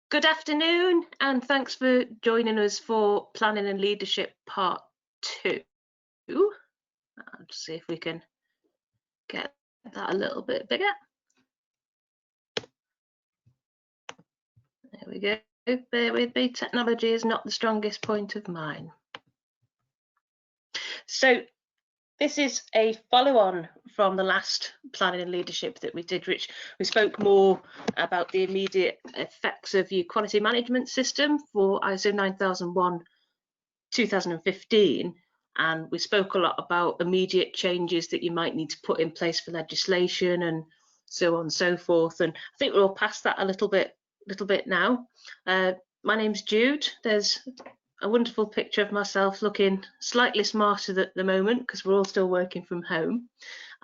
Good afternoon, and thanks for joining us for Planning and Leadership Part 2. I'll just see if we can get that a little bit bigger. There we go. Bear with me, technology is not the strongest point of mine. So this is a follow-on from the last planning and leadership that we did, which we spoke more about the immediate effects of your quality management system for ISO 9001 2015, and we spoke a lot about immediate changes that you might need to put in place for legislation and so on and so forth. And I think we're all past that a little bit now. My name's Jude. There's a wonderful picture of myself looking slightly smarter at the moment because we're all still working from home,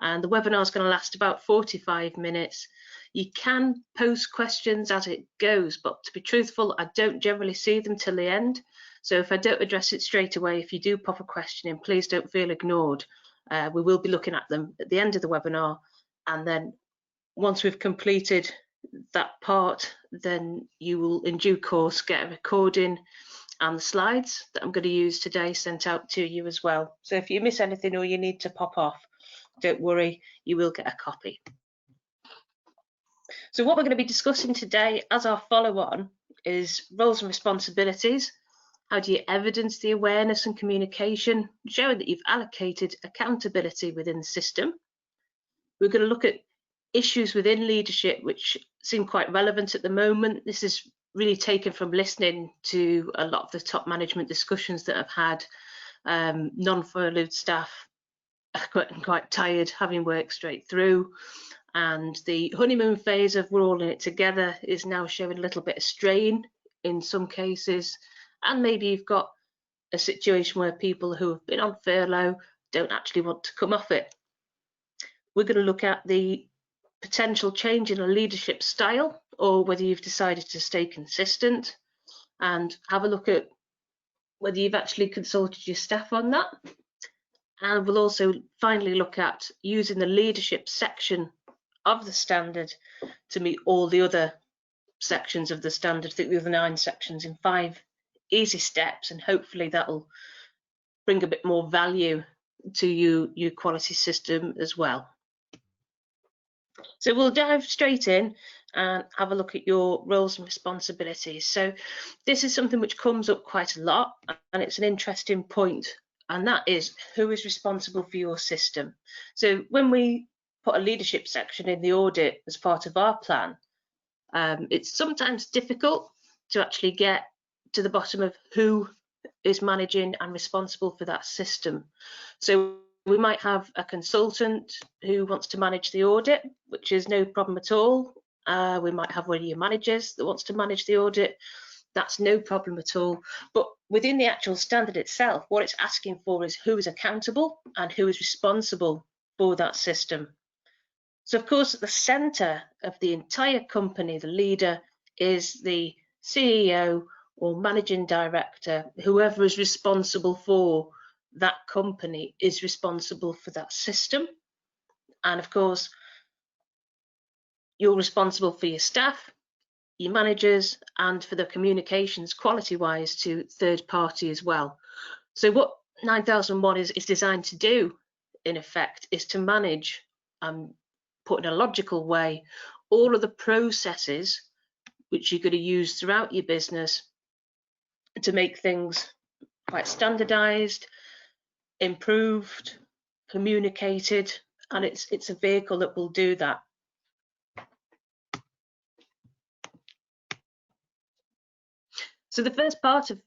and the webinar is going to last about 45 minutes. You can post questions as it goes, but to be truthful, I don't generally see them till the end. So if I don't address it straight away, if you do pop a question in, please don't feel ignored. We will be looking at them at the end of the webinar, and then once we've completed that part, then you will in due course get a recording and the slides that I'm going to use today sent out to you as well. So if you miss anything or you need to pop off, don't worry, you will get a copy. So what we're going to be discussing today as our follow-on is roles and responsibilities. How do you evidence the awareness and communication, showing that you've allocated accountability within the system? We're going to look at issues within leadership which seem quite relevant at the moment. This is really taken from listening to a lot of the top management discussions that I've had. Non-furloughed staff are quite tired, having worked straight through, and the honeymoon phase of we're all in it together is now showing a little bit of strain in some cases. And maybe you've got a situation where people who have been on furlough don't actually want to come off it. We're going to look at the potential change in a leadership style, or whether you've decided to stay consistent, and have a look at whether you've actually consulted your staff on that. And we'll also finally look at using the leadership section of the standard to meet all the other sections of the standard, I think the other 9 sections, in 5 easy steps, and hopefully that'll bring a bit more value to your quality system as well. So we'll dive straight in and have a look at your roles and responsibilities. So this is something which comes up quite a lot, and it's an interesting point, and that is who is responsible for your system. So when we put a leadership section in the audit as part of our plan, it's sometimes difficult to actually get to the bottom of who is managing and responsible for that system. So we might have a consultant who wants to manage the audit, which is no problem at all. We might have one of your managers that wants to manage the audit. That's no problem at all. But within the actual standard itself, what it's asking for is who is accountable and who is responsible for that system. So of course, at the centre of the entire company, the leader is the CEO or managing director. Whoever is responsible for that company is responsible for that system. And of course, you're responsible for your staff, your managers, and for the communications quality-wise to third party as well. So what 9001 is designed to do, in effect, is to manage, put in a logical way, all of the processes which you're going to use throughout your business to make things quite standardized, improved, communicated, and it's a vehicle that will do that. So the first part of,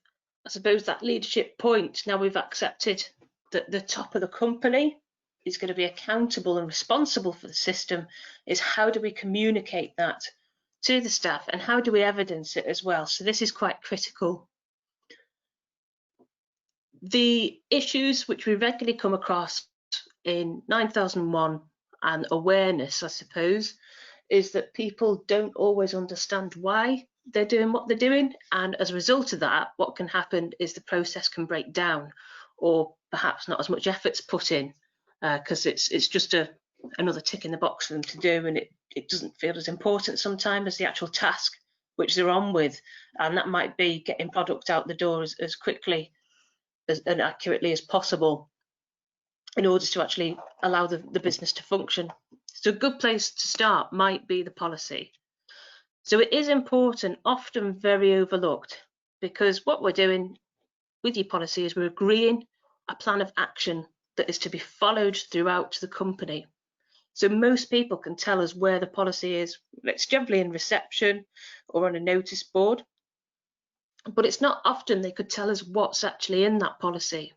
I suppose, that leadership point, now we've accepted that the top of the company is going to be accountable and responsible for the system, is how do we communicate that to the staff and how do we evidence it as well? So this is quite critical. The issues which we regularly come across in 9001 and awareness, I suppose, is that people don't always understand why they're doing what they're doing, and as a result of that, what can happen is the process can break down, or perhaps not as much effort's put in because it's just another tick in the box for them to do, and it doesn't feel as important sometimes as the actual task which they're on with, and that might be getting product out the door as quickly and accurately as possible in order to actually allow the business to function. So a good place to start might be the policy. So it is important, often very overlooked, because what we're doing with your policy is we're agreeing a plan of action that is to be followed throughout the company. So most people can tell us where the policy is. It's generally in reception or on a notice board, but it's not often they could tell us what's actually in that policy.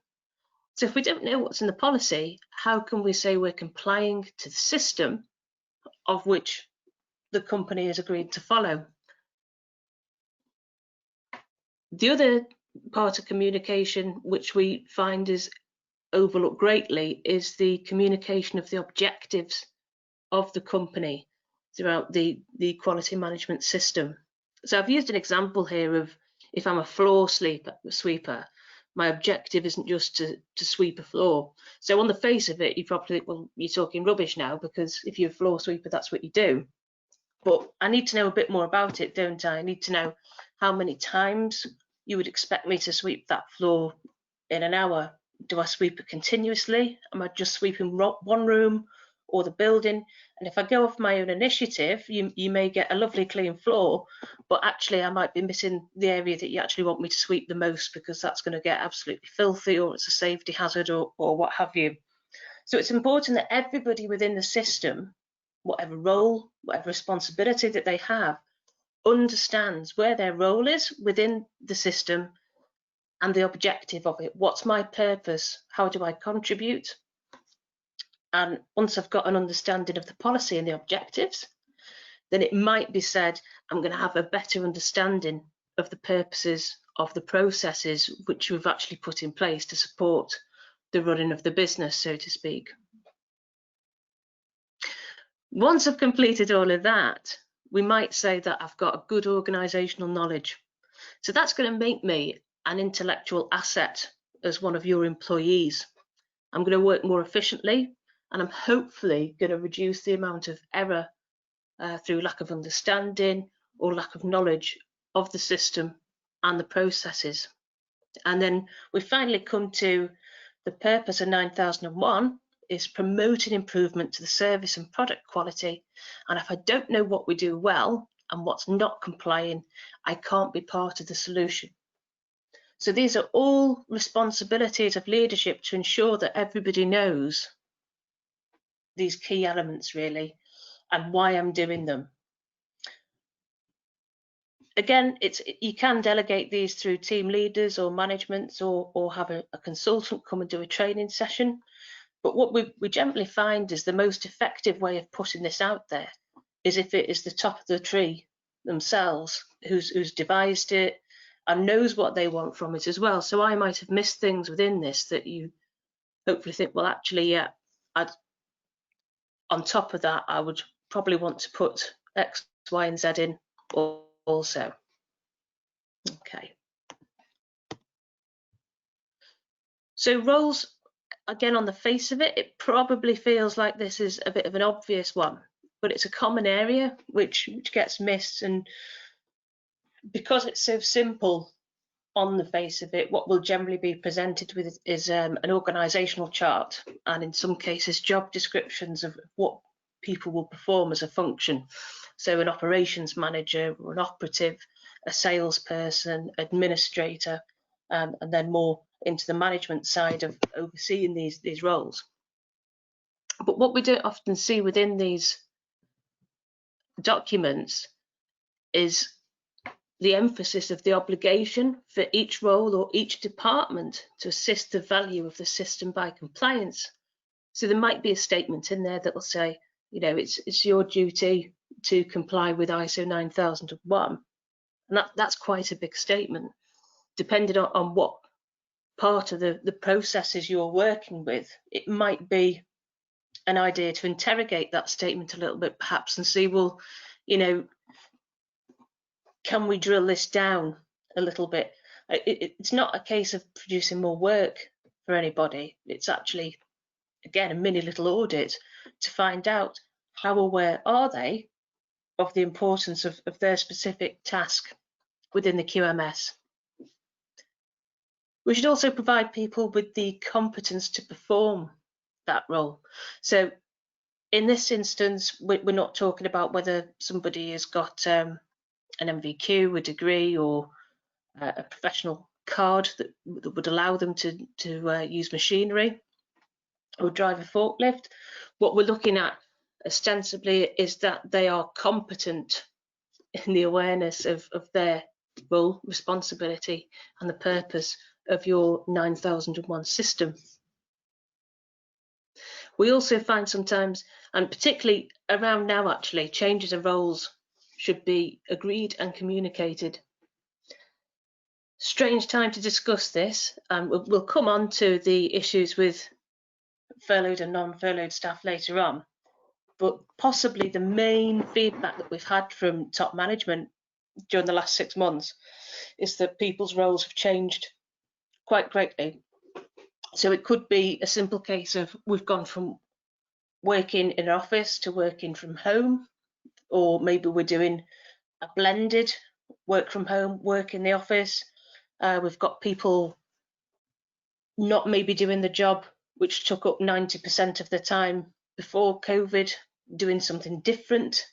So if we don't know what's in the policy, how can we say we're complying to the system of which the company has agreed to follow? The other part of communication which we find is overlooked greatly is the communication of the objectives of the company throughout the quality management system. So I've used an example here of if I'm a floor sweeper, my objective isn't just to sweep a floor. So on the face of it, you probably think, well, you're talking rubbish now, because if you're a floor sweeper, that's what you do. But I need to know a bit more about it, don't I? I need to know how many times you would expect me to sweep that floor in an hour. Do I sweep it continuously? Am I just sweeping one room or the building? And if I go off my own initiative, you may get a lovely clean floor, but actually I might be missing the area that you actually want me to sweep the most, because that's going to get absolutely filthy, or it's a safety hazard, or what have you. So it's important that everybody within the system, whatever role, whatever responsibility that they have, understands where their role is within the system and the objective of it. What's my purpose? How do I contribute? And once I've got an understanding of the policy and the objectives, then it might be said, I'm going to have a better understanding of the purposes of the processes which we've actually put in place to support the running of the business, so to speak. Once I've completed all of that, we might say that I've got a good organisational knowledge. So that's going to make me an intellectual asset as one of your employees. I'm going to work more efficiently, and I'm hopefully going to reduce the amount of error through lack of understanding or lack of knowledge of the system and the processes. And then we finally come to the purpose of 9001 is promoting improvement to the service and product quality. And if I don't know what we do well and what's not complying, I can't be part of the solution. So these are all responsibilities of leadership to ensure that everybody knows these key elements really and why I'm doing them. Again, you can delegate these through team leaders or management, or have a consultant come and do a training session. But what we generally find is the most effective way of putting this out there is if it is the top of the tree themselves who's devised it and knows what they want from it as well. So I might have missed things within this that you hopefully think, well, actually, yeah, on top of that, I would probably want to put X, Y, and Z in also. Okay. So roles, again, on the face of it, it probably feels like this is a bit of an obvious one, but it's a common area which gets missed. And because it's so simple on the face of it, what will generally be presented with is an organisational chart, and in some cases job descriptions of what people will perform as a function. So an operations manager or an operative, a salesperson, administrator, and then more into the management side of overseeing these roles. But what we don't often see within these documents is the emphasis of the obligation for each role or each department to assist the value of the system by compliance. So there might be a statement in there that will say, you know, it's your duty to comply with ISO 9001. And that's quite a big statement, depending on what part of the processes you're working with. It might be an idea to interrogate that statement a little bit perhaps and see, well, you know, can we drill this down a little bit? It's not a case of producing more work for anybody. It's actually, again, a mini little audit to find out how aware are they of the importance of their specific task within the QMS. We should also provide people with the competence to perform that role. So in this instance, we're not talking about whether somebody has got an MVQ, a degree, or a professional card that would allow them to use machinery or drive a forklift. What we're looking at ostensibly is that they are competent in the awareness of their role, responsibility, and the purpose of your 9001 system. We also find sometimes, and particularly around now actually, changes of roles should be agreed and communicated. Strange time to discuss this. We'll come on to the issues with furloughed and non-furloughed staff later on, but possibly the main feedback that we've had from top management during the last 6 months is that people's roles have changed quite greatly. So it could be a simple case of we've gone from working in an office to working from home, or maybe we're doing a blended work from home, work in the office. We've got people not maybe doing the job which took up 90% of the time before COVID, doing something different,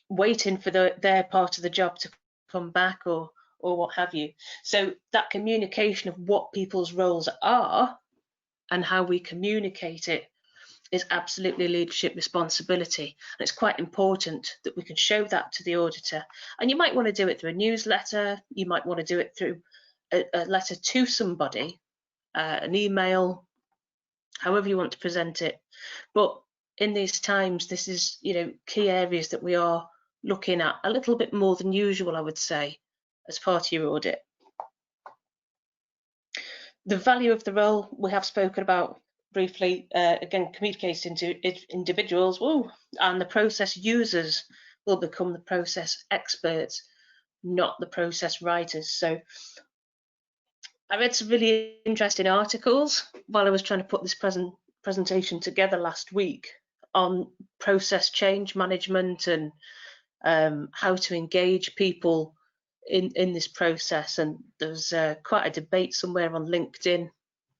waiting for their part of the job to come back, or what have you. So that communication of what people's roles are and how we communicate it is absolutely leadership responsibility. And it's quite important that we can show that to the auditor. And you might want to do it through a newsletter, you might want to do it through a letter to somebody, an email, however you want to present it. But in these times, this is, key areas that we are looking at a little bit more than usual, I would say, as part of your audit. The value of the role we have spoken about briefly. Again, communicating to individuals, and the process users will become the process experts, not the process writers. So I read some really interesting articles while I was trying to put this presentation together last week on process change management and how to engage people in this process. And there's quite a debate somewhere on LinkedIn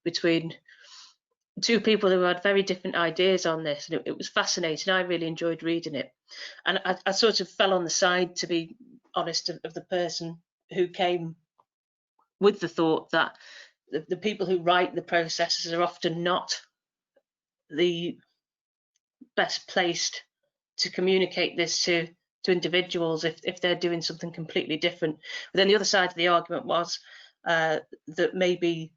between two people who had very different ideas on this, and it was fascinating. I really enjoyed reading it, and I sort of fell on the side, to be honest, of the person who came with the thought that the people who write the processes are often not the best placed to communicate this to individuals if they're doing something completely different. But then the other side of the argument was that maybe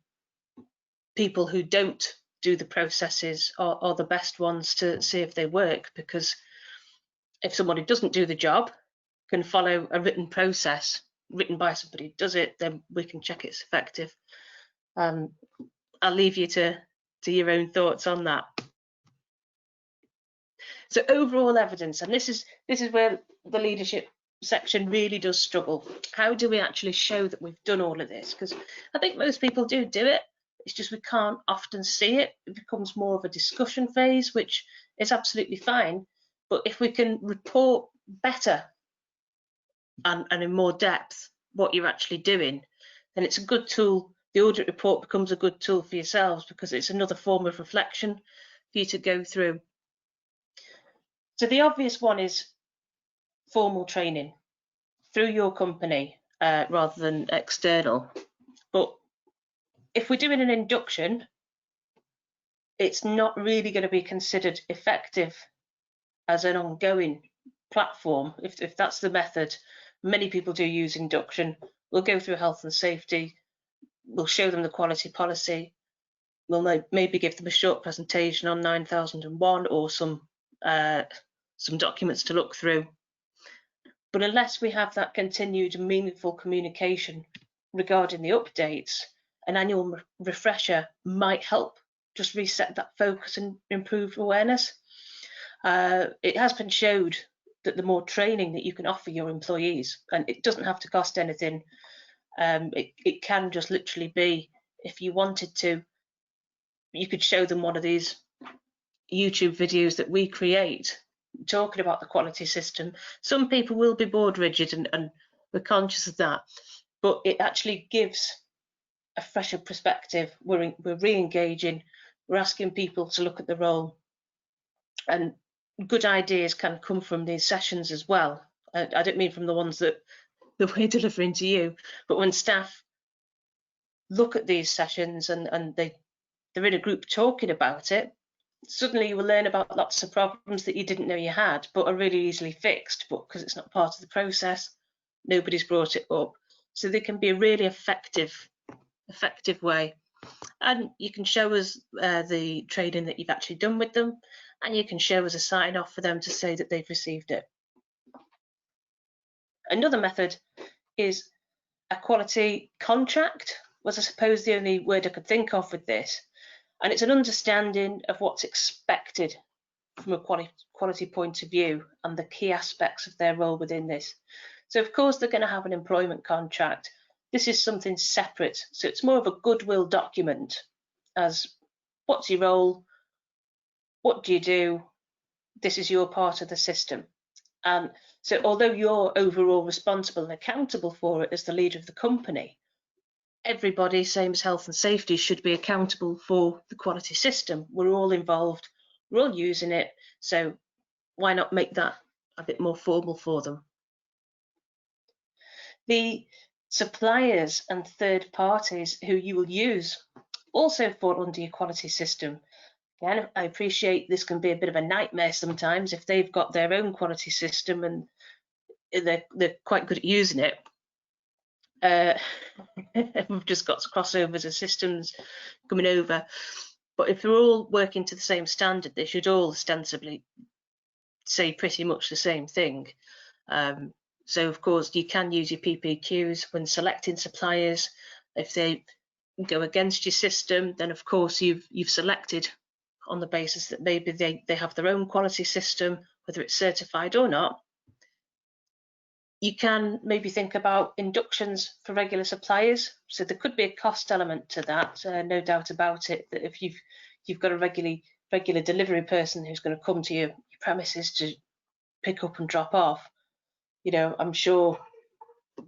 people who don't do the processes are the best ones to see if they work, because if somebody doesn't do the job can follow a written process written by somebody who does it, then we can check it's effective. I'll leave you to your own thoughts on that. So overall evidence, and this is where the leadership section really does struggle. How do we actually show that we've done all of this? Because I think most people do it. It's just we can't often see it. It becomes more of a discussion phase, which is absolutely fine. But if we can report better and in more depth what you're actually doing, then it's a good tool. The audit report becomes a good tool for yourselves, because it's another form of reflection for you to go through. So the obvious one is formal training through your company rather than external. But if we're doing an induction, it's not really going to be considered effective as an ongoing platform. If that's the method, many people do use induction. We'll go through health and safety, we'll show them the quality policy, we'll maybe give them a short presentation on 9001 or some documents to look through. But unless we have that continued meaningful communication regarding the updates, an annual refresher might help just reset that focus and improve awareness. It has been showed that the more training that you can offer your employees, and it doesn't have to cost anything, it can just literally be, if you wanted to, you could show them one of these YouTube videos that we create talking about the quality system. Some people will be board rigid, and we're conscious of that, but it actually gives a fresher perspective. We're re-engaging, we're asking people to look at the role, and good ideas can come from these sessions as well. I don't mean from the ones that we're delivering to you, but when staff look at these sessions and they're in a group talking about it, suddenly you will learn about lots of problems that you didn't know you had, but are really easily fixed, but because it's not part of the process, nobody's brought it up. So they can be a really effective way. And you can show us the training that you've actually done with them, and you can show us a sign off for them to say that they've received it. Another method is a quality contract, was I suppose the only word I could think of with this. And it's an understanding of what's expected from a quality point of view and the key aspects of their role within this. So of course they're going to have an employment contract. This is something separate, so it's more of a goodwill document as what's your role, what do you do, this is your part of the system. And so although you're overall responsible and accountable for it as the leader of the company, everybody, same as health and safety, should be accountable for the quality system. We're all involved, we're all using it, so why not make that a bit more formal for them? The suppliers and third parties who you will use also fall under your quality system. Again, I appreciate this can be a bit of a nightmare sometimes if they've got their own quality system and they're quite good at using it. We've just got crossovers of systems coming over, but if they're all working to the same standard, they should all ostensibly say pretty much the same thing. So of course you can use your PPQs when selecting suppliers. If they go against your system, then of course you've selected on the basis that maybe they have their own quality system, whether it's certified or not. You can maybe think about inductions for regular suppliers. So there could be a cost element to that, no doubt about it, that if you've got a regular delivery person who's going to come to your premises to pick up and drop off, you know, I'm sure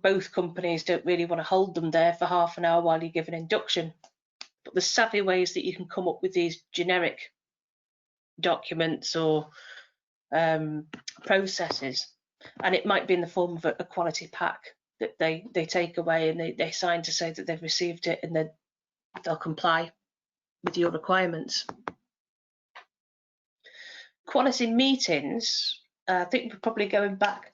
both companies don't really want to hold them there for half an hour while you give an induction. But there's savvy ways that you can come up with these generic documents or processes, and it might be in the form of a quality pack that they take away and they sign to say that they've received it, and then they'll comply with your requirements. Quality meetings, I think we're probably going back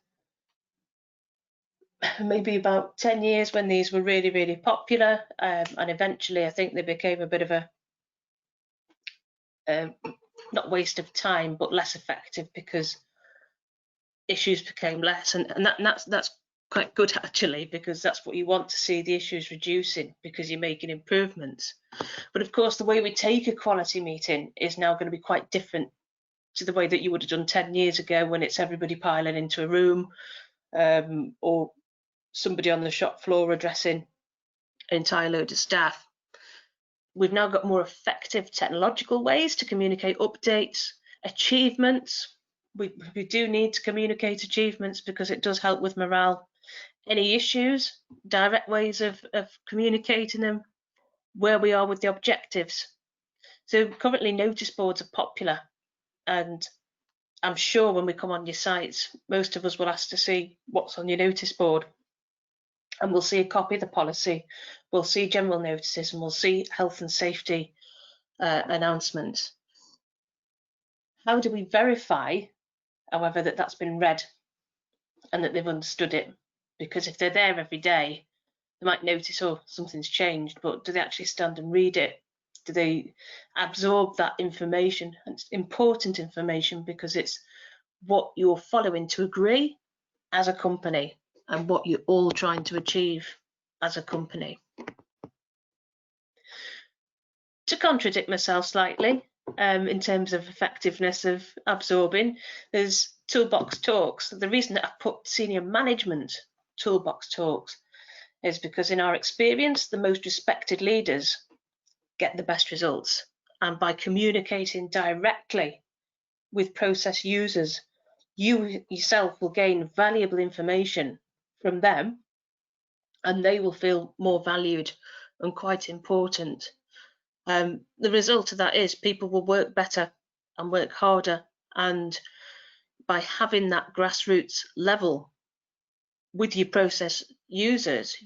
maybe about 10 years when these were really, really popular, and eventually I think they became a bit of a not waste of time, but less effective because issues became less, and that's quite good actually, because that's what you want to see, the issues reducing because you're making improvements. But of course the way we take a quality meeting is now going to be quite different to the way that you would have done 10 years ago when it's everybody piling into a room, or somebody on the shop floor addressing an entire load of staff. We've now got more effective technological ways to communicate updates, achievements. We do need to communicate achievements because it does help with morale. Any issues, direct ways of communicating them, where we are with the objectives. So currently notice boards are popular, and I'm sure when we come on your sites, most of us will ask to see what's on your notice board. And we'll see a copy of the policy, we'll see general notices, and we'll see health and safety announcements. How do we verify, however, that that's been read and that they've understood it? Because if they're there every day, they might notice, oh, something's changed, but do they actually stand and read it? Do they absorb that information? And it's important information because it's what you're following to agree as a company and what you're all trying to achieve as a company. To contradict myself slightly, in terms of effectiveness of absorbing, there's toolbox talks. The reason that I've put senior management toolbox talks is because in our experience, the most respected leaders get the best results. And by communicating directly with process users, you yourself will gain valuable information from them, and they will feel more valued and quite important. The result of that is people will work better and work harder, and by having that grassroots level with your process users,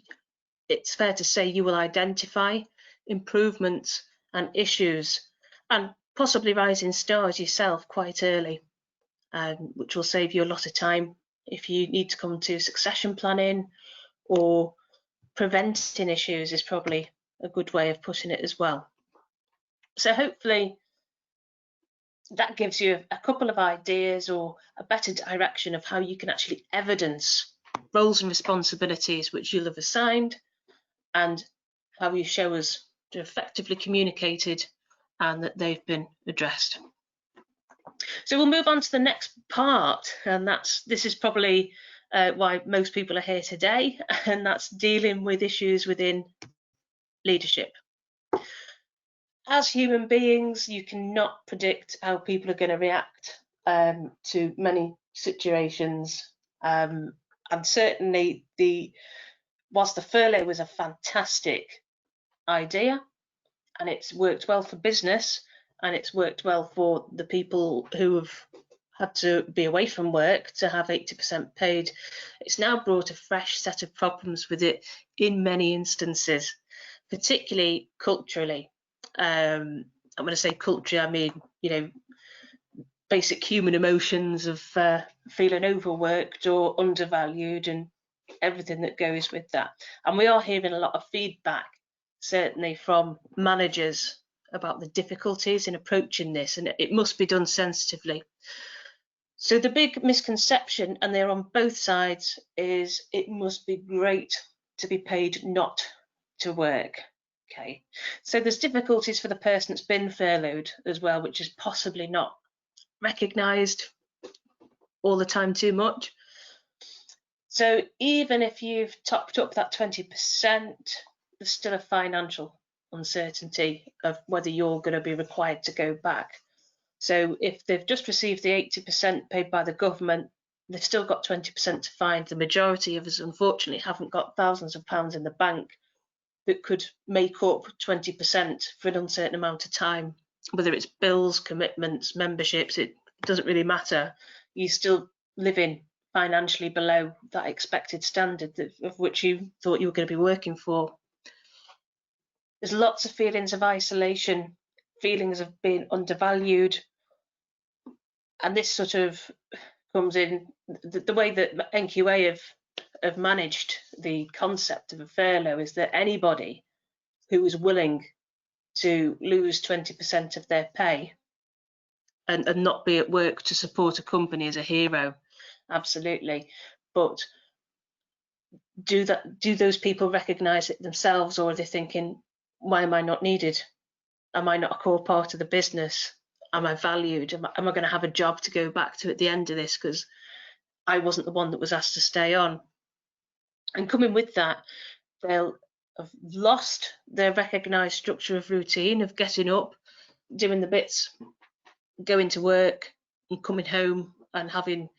it's fair to say you will identify improvements and issues and possibly rising stars yourself quite early, which will save you a lot of time if you need to come to succession planning, or preventing issues is probably a good way of putting it as well. So hopefully that gives you a couple of ideas or a better direction of how you can actually evidence roles and responsibilities which you'll have assigned, and how you show us to effectively communicated and that they've been addressed. So we'll move on to the next part, and this is probably why most people are here today, and that's dealing with issues within leadership. As human beings, you cannot predict how people are going to react to many situations, and certainly whilst the furlough was a fantastic idea and it's worked well for business and it's worked well for the people who have had to be away from work to have 80% paid, it's now brought a fresh set of problems with it in many instances, particularly culturally. When I say culture, I mean, basic human emotions of feeling overworked or undervalued and everything that goes with that. And we are hearing a lot of feedback, certainly from managers, about the difficulties in approaching this, and it must be done sensitively. So the big misconception, and they're on both sides, is it must be great to be paid not to work. Okay, so there's difficulties for the person that's been furloughed as well, which is possibly not recognised all the time too much. So even if you've topped up that 20%, there's still a financial uncertainty of whether you're going to be required to go back. So if they've just received the 80% paid by the government, they've still got 20% to find. The majority of us, unfortunately, haven't got thousands of pounds in the bank that could make up 20% for an uncertain amount of time. Whether it's bills, commitments, memberships, it doesn't really matter. You're still living financially below that expected standard of which you thought you were going to be working for. There's lots of feelings of isolation, feelings of being undervalued, and this sort of comes in the way that NQA have managed the concept of a furlough is that anybody who is willing to lose 20% of their pay and not be at work to support a company is a hero, absolutely. But do those people recognise it themselves, or are they thinking, why am I not needed? Am I not a core part of the business? Am I valued? Am I going to have a job to go back to at the end of this because I wasn't the one that was asked to stay on? And coming with that, they'll have lost their recognised structure of routine of getting up, doing the bits, going to work and coming home and having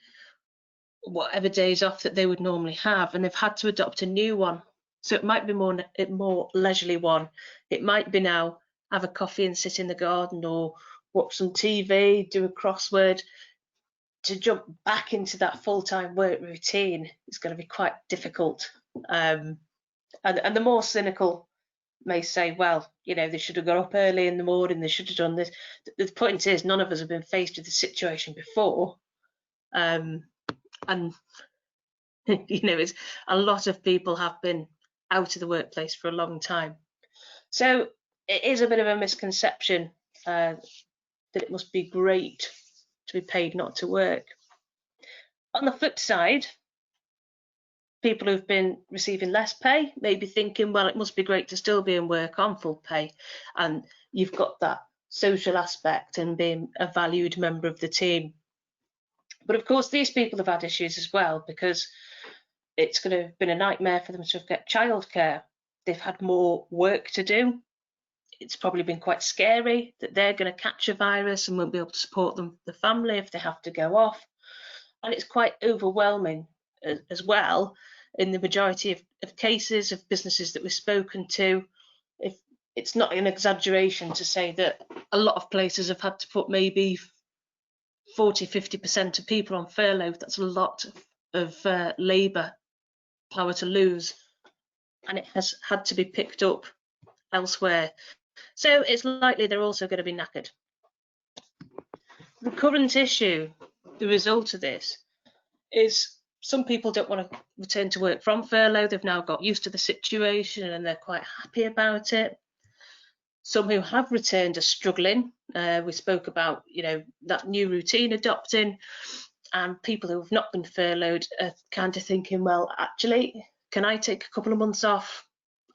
whatever days off that they would normally have, and they've had to adopt a new one. So it might be more leisurely one. It might be now have a coffee and sit in the garden, or watch some TV, do a crossword. To jump back into that full-time work routine is going to be quite difficult. And the more cynical may say, well, they should have got up early in the morning, they should have done this. The point is, none of us have been faced with the situation before. And it's a lot of people have been out of the workplace for a long time. So it is a bit of a misconception that it must be great to be paid not to work. On the flip side, people who've been receiving less pay may be thinking, well, it must be great to still be in work on full pay, and you've got that social aspect and being a valued member of the team. But of course, these people have had issues as well, because it's going to have been a nightmare for them to get childcare. They've had more work to do. It's probably been quite scary that they're going to catch a virus and won't be able to support the family if they have to go off. and it's quite overwhelming as well in the majority of cases of businesses that we've spoken to. If it's not an exaggeration to say that a lot of places have had to put maybe 40–50% of people on furlough. That's a lot of labour power to lose, and it has had to be picked up elsewhere. So it's likely they're also going to be knackered. The current issue, the result of this, is some people don't want to return to work from furlough. They've now got used to the situation and they're quite happy about it. Some who have returned are struggling. We spoke about, that new routine adopting, and people who have not been furloughed are kind of thinking, well, actually, can I take a couple of months off?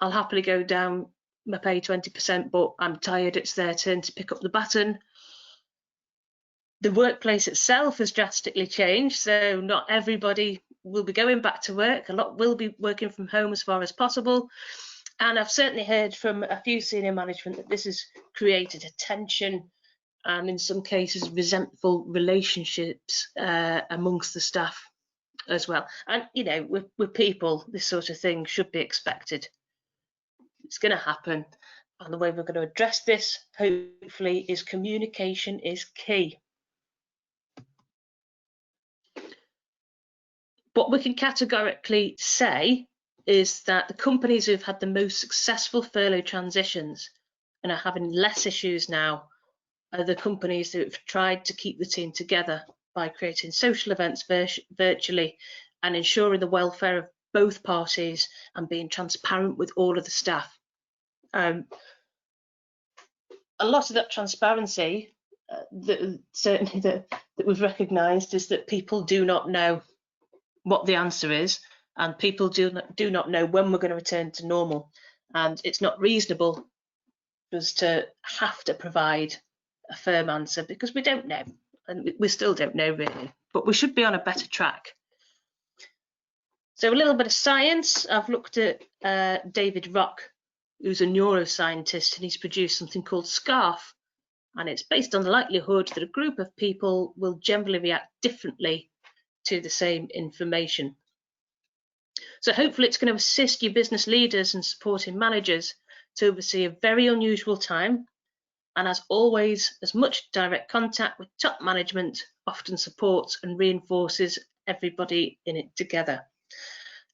I'll happily go down my pay 20%, but I'm tired. It's their turn to pick up the baton. The workplace itself has drastically changed, so not everybody will be going back to work. A lot will be working from home as far as possible. And I've certainly heard from a few senior management that this has created a tension and in some cases resentful relationships amongst the staff as well. And, with people, this sort of thing should be expected. It's going to happen. And the way we're going to address this, hopefully, is communication is key. What we can categorically say is that the companies who've had the most successful furlough transitions and are having less issues now are the companies that have tried to keep the team together by creating social events virtually and ensuring the welfare of both parties and being transparent with all of the staff. A lot of that transparency that we've recognised is that people do not know what the answer is, and people do not know when we're going to return to normal, and it's not reasonable for us to have to provide a firm answer because we don't know, and we still don't know really, but we should be on a better track. So a little bit of science. I've looked at David Rock, who's a neuroscientist, and he's produced something called SCARF, and it's based on the likelihood that a group of people will generally react differently to the same information. So hopefully it's going to assist your business leaders and supporting managers to oversee a very unusual time, and as always, as much direct contact with top management often supports and reinforces everybody in it together.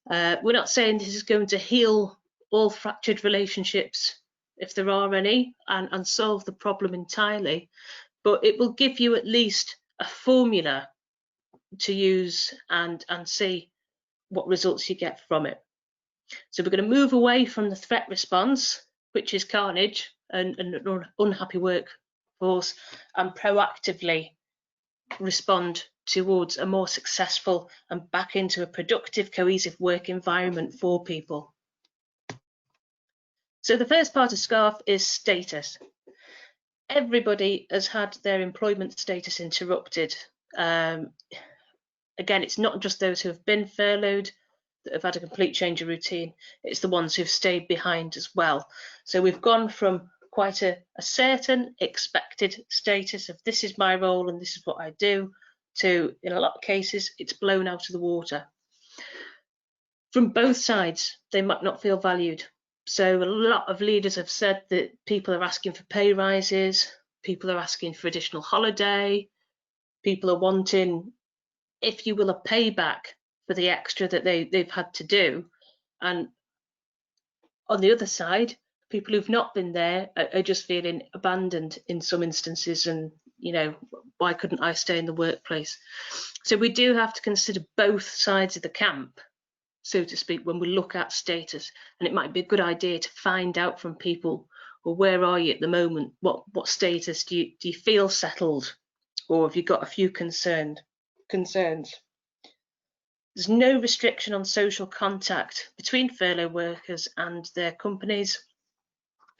We're not saying this is going to heal all fractured relationships, if there are any, and solve the problem entirely, but it will give you at least a formula to use and see what results you get from it. So we're going to move away from the threat response, which is carnage and an unhappy workforce, and proactively respond towards a more successful and back into a productive, cohesive work environment for people. So the first part of SCARF is status. Everybody has had their employment status interrupted. Again, it's not just those who have been furloughed that have had a complete change of routine, it's the ones who've stayed behind as well. So we've gone from quite a certain expected status of this is my role and this is what I do, to in a lot of cases it's blown out of the water. From both sides, they might not feel valued. So a lot of leaders have said that people are asking for pay rises, people are asking for additional holiday, people are wanting, if you will, a payback for the extra that they've had to do. And on the other side, people who've not been there are just feeling abandoned in some instances, and why couldn't I stay in the workplace? So we do have to consider both sides of the camp, so to speak, when we look at status. And it might be a good idea to find out from people, well, where are you at the moment? What status do you feel settled, or have you got a few concerns? There's no restriction on social contact between furlough workers and their companies.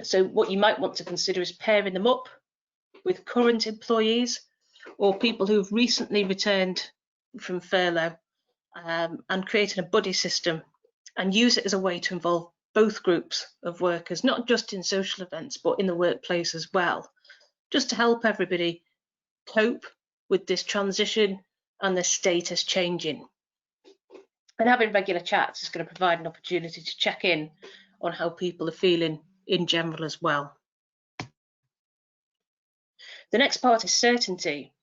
So what you might want to consider is pairing them up with current employees or people who've recently returned from furlough, and creating a buddy system, and use it as a way to involve both groups of workers, not just in social events, but in the workplace as well, just to help everybody cope with this transition and their status changing. And having regular chats is going to provide an opportunity to check in on how people are feeling in general as well. The next part is certainty.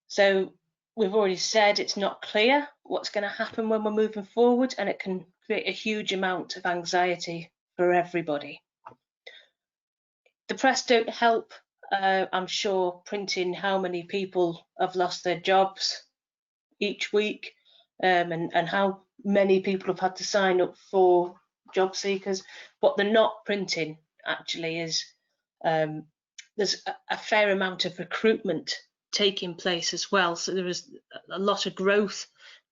So we've already said it's not clear what's going to happen when we're moving forward, and it can create a huge amount of anxiety for everybody. The press don't help, I'm sure, printing how many people have lost their jobs each week, and how many people have had to sign up for job seekers. What they're not printing actually is there's a fair amount of recruitment taking place as well. So there is a lot of growth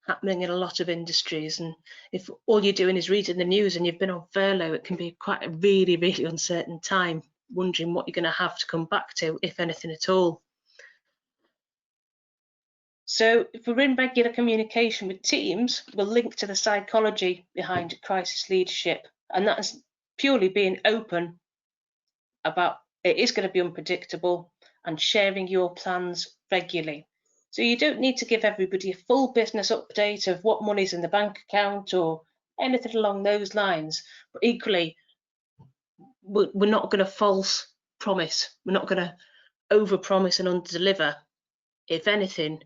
happening in a lot of industries. And if all you're doing is reading the news and you've been on furlough, it can be quite a really, really uncertain time, wondering what you're going to have to come back to, if anything at all. So if we're in regular communication with teams, we'll link to the psychology behind crisis leadership. And that's purely being open about it is going to be unpredictable and sharing your plans regularly. So you don't need to give everybody a full business update of what money's in the bank account or anything along those lines. But equally, we're not going to false promise. We're not going to over-promise and under-deliver. If anything,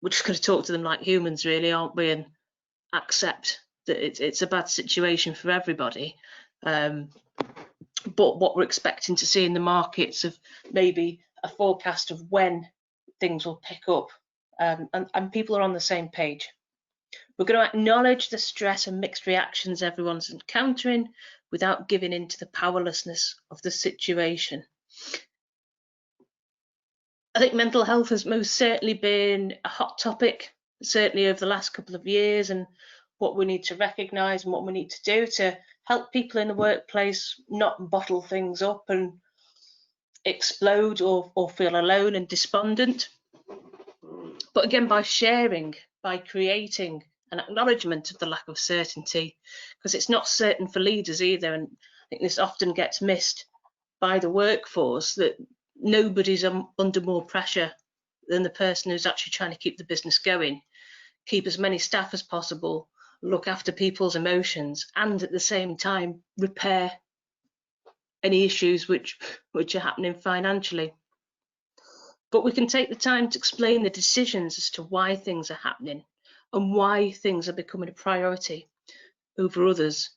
we're just going to talk to them like humans, really, aren't we? And accept that it's a bad situation for everybody. But what we're expecting to see in the markets of maybe a forecast of when things will pick up, and people are on the same page. We're going to acknowledge the stress and mixed reactions everyone's encountering without giving in to the powerlessness of the situation. I think mental health has most certainly been a hot topic, certainly over the last couple of years, and what we need to recognise and what we need to do to help people in the workplace not bottle things up and explode or feel alone and despondent. But again, by sharing, by creating an acknowledgement of the lack of certainty, because it's not certain for leaders either, and I think this often gets missed by the workforce, that nobody's under more pressure than the person who's actually trying to keep the business going, keep as many staff as possible, look after people's emotions, and at the same time repair any issues which are happening financially. But we can take the time to explain the decisions as to why things are happening and why things are becoming a priority over others.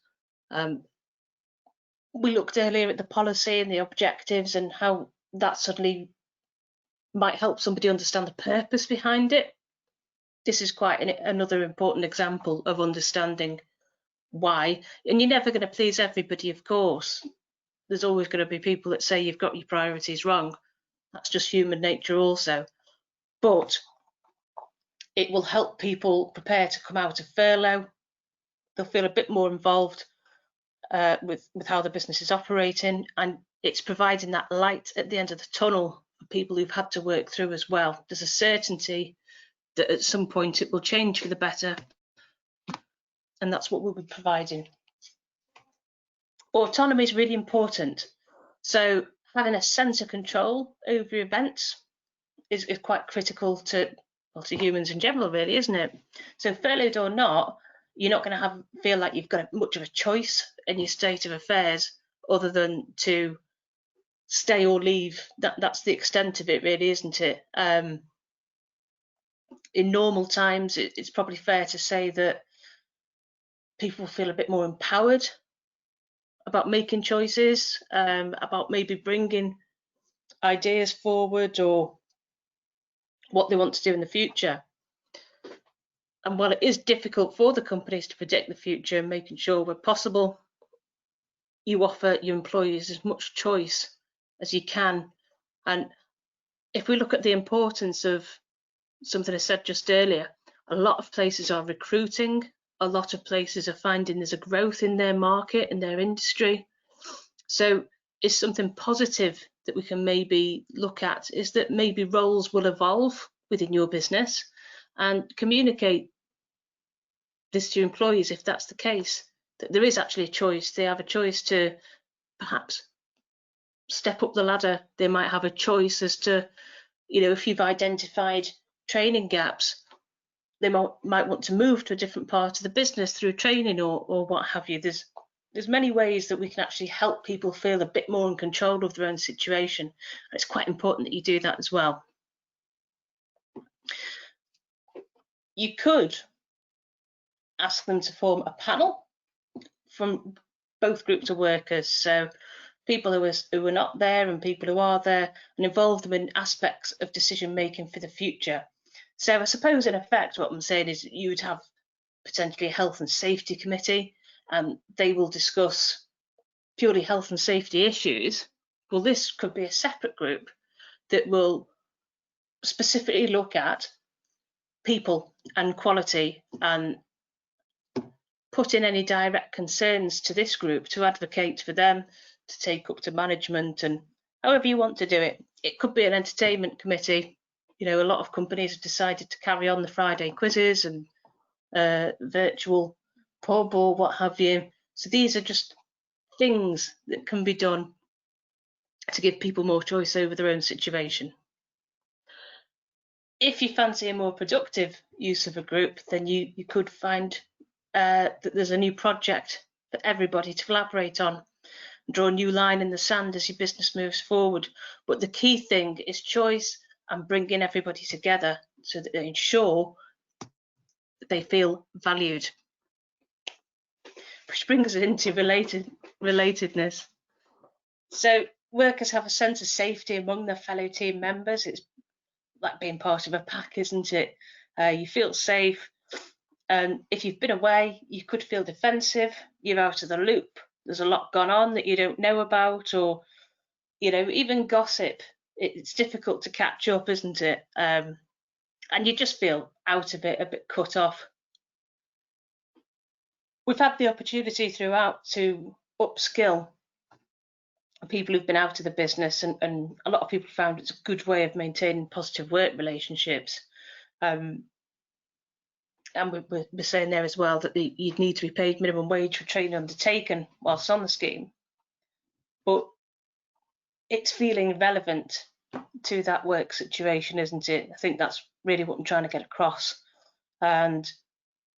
We looked earlier at the policy and the objectives and how that suddenly might help somebody understand the purpose behind it. This is quite another important example of understanding why. And you're never going to please everybody, of course. There's always going to be people that say you've got your priorities wrong. That's just human nature also. But it will help people prepare to come out of furlough. They'll feel a bit more involved with how the business is operating, and it's providing that light at the end of the tunnel for people who've had to work through as well. There's a certainty that at some point it will change for the better, and that's what we'll be providing. Autonomy is really important. So having a sense of control over events is quite critical to humans in general, really, isn't it? So furloughed or not, you're not going to feel like you've got much of a choice in your state of affairs other than to stay or leave. That's the extent of it, really, isn't it? In normal times, it's probably fair to say that people feel a bit more empowered about making choices, about maybe bringing ideas forward or what they want to do in the future. And while it is difficult for the companies to predict the future and making sure where possible, you offer your employees as much choice as you can. And if we look at the importance of something I said just earlier, a lot of places are recruiting, a lot of places are finding there's a growth in their market, in their industry. So it's something positive that we can maybe look at, is that maybe roles will evolve within your business, and communicate this to your employees if that's the case, that there is actually a choice. They have a choice to perhaps step up the ladder. They might have a choice as to, if you've identified training gaps. They might want to move to a different part of the business through training or what have you. There's many ways that we can actually help people feel a bit more in control of their own situation. It's quite important that you do that as well. You could ask them to form a panel from both groups of workers, so people who are not there and people who are there, and involve them in aspects of decision making for the future. So I suppose in effect what I'm saying is you would have potentially a health and safety committee, and they will discuss purely health and safety issues. Well, this could be a separate group that will specifically look at people and quality and put in any direct concerns to this group to advocate for them to take up to management, and however you want to do it. It could be an entertainment committee. You know, a lot of companies have decided to carry on the Friday quizzes and virtual pub or what have you. So these are just things that can be done to give people more choice over their own situation. If you fancy a more productive use of a group, then you could find that there's a new project for everybody to collaborate on, and draw a new line in the sand as your business moves forward. But the key thing is choice and bringing everybody together so that they ensure that they feel valued. Which brings us into relatedness. So workers have a sense of safety among their fellow team members. It's like being part of a pack, isn't it? You feel safe. And if you've been away, you could feel defensive. You're out of the loop. There's a lot gone on that you don't know about, or, you know, even gossip. It's difficult to catch up, isn't it? And you just feel out of it, a bit cut off. We've had the opportunity throughout to upskill people who've been out of the business, and a lot of people found it's a good way of maintaining positive work relationships. And we're saying there as well that you'd need to be paid minimum wage for training undertaken whilst on the scheme, but it's feeling relevant to that work situation, isn't it? I think that's really what I'm trying to get across. And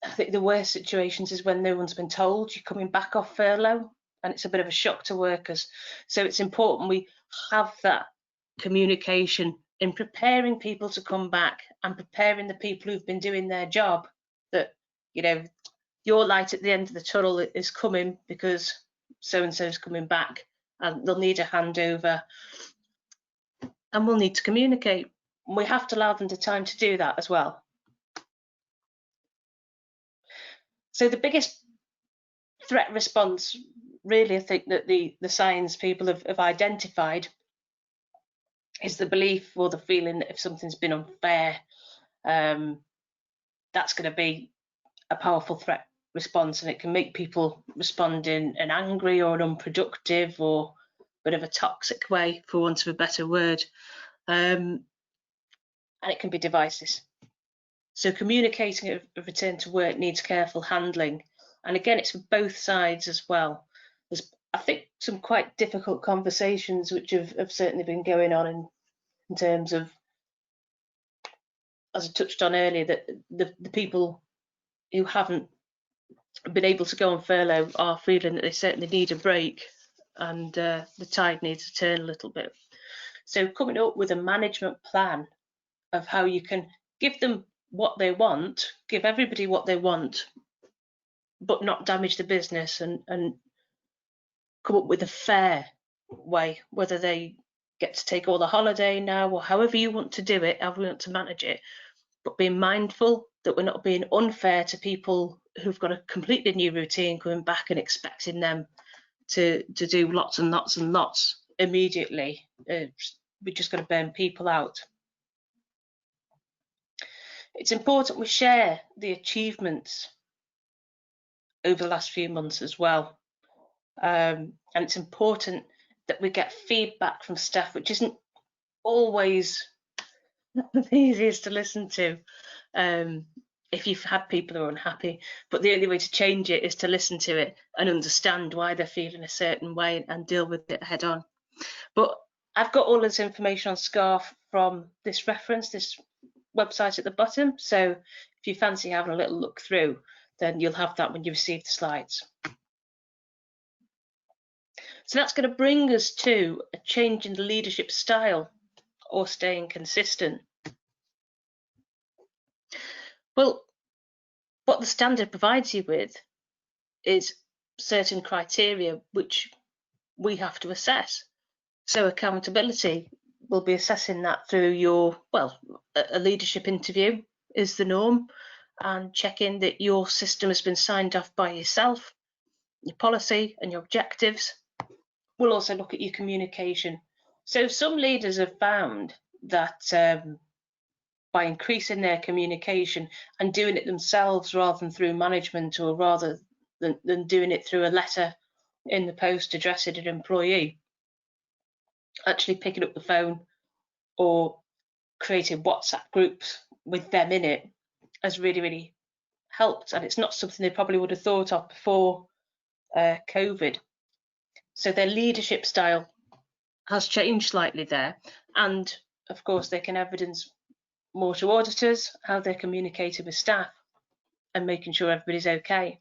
I think the worst situations is when no one's been told you're coming back off furlough, and it's a bit of a shock to workers. So it's important we have that communication in preparing people to come back and preparing the people who've been doing their job, that, you know, your light at the end of the tunnel is coming because so-and-so is coming back and they'll need a handover, and we'll need to communicate. We have to allow them the time to do that as well. So the biggest threat response, really, I think that the signs people have identified is the belief or the feeling that if something's been unfair, that's going to be a powerful threat response, and it can make people respond in an angry or an unproductive or a bit of a toxic way, for want of a better word, and it can be divisive. So communicating a return to work needs careful handling, and again, it's for both sides as well. There's, I think, some quite difficult conversations which have certainly been going on in terms of, as I touched on earlier, that the people who haven't been able to go on furlough are feeling that they certainly need a break, and the tide needs to turn a little bit. So coming up with a management plan of how you can give them what they want, give everybody what they want, but not damage the business, and come up with a fair way, whether they get to take all the holiday now or however you want to do it, however you want to manage it, but being mindful that we're not being unfair to people who've got a completely new routine coming back and expecting them to do lots and lots and lots immediately. We're just going to burn people out. It's important we share the achievements over the last few months as well. And it's important that we get feedback from staff, which isn't always the easiest to listen to if you've had people who are unhappy, but the only way to change it is to listen to it and understand why they're feeling a certain way and deal with it head on. But I've got all this information on SCARF from this reference, this website at the bottom. So if you fancy having a little look through, then you'll have that when you receive the slides. So that's going to bring us to a change in the leadership style or staying consistent. Well, what the standard provides you with is certain criteria which we have to assess. So accountability, we'll be assessing that through your, well, a leadership interview is the norm, and checking that your system has been signed off by yourself, your policy and your objectives. We'll also look at your communication. So some leaders have found that by increasing their communication and doing it themselves rather than through management, or rather than doing it through a letter in the post addressed to an employee, actually picking up the phone or creating WhatsApp groups with them in it has really, really helped. And it's not something they probably would have thought of before COVID. So their leadership style has changed slightly there. And of course, they can evidence more to auditors how they're communicating with staff and making sure everybody's okay.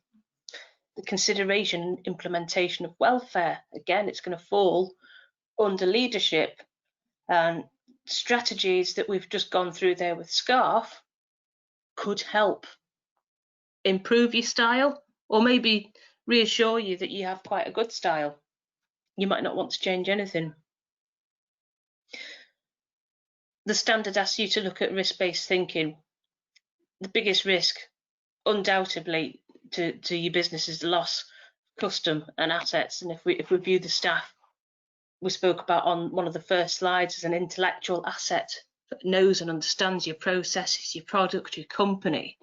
The consideration and implementation of welfare, again, it's going to fall under leadership, and strategies that we've just gone through there with SCARF could help improve your style, or maybe reassure you that you have quite a good style. You might not want to change anything. The standard asks you to look at risk-based thinking. The biggest risk, undoubtedly, to your business is the loss of custom and assets. And if we view the staff we spoke about on one of the first slides as an intellectual asset that knows and understands your processes, your product, your company,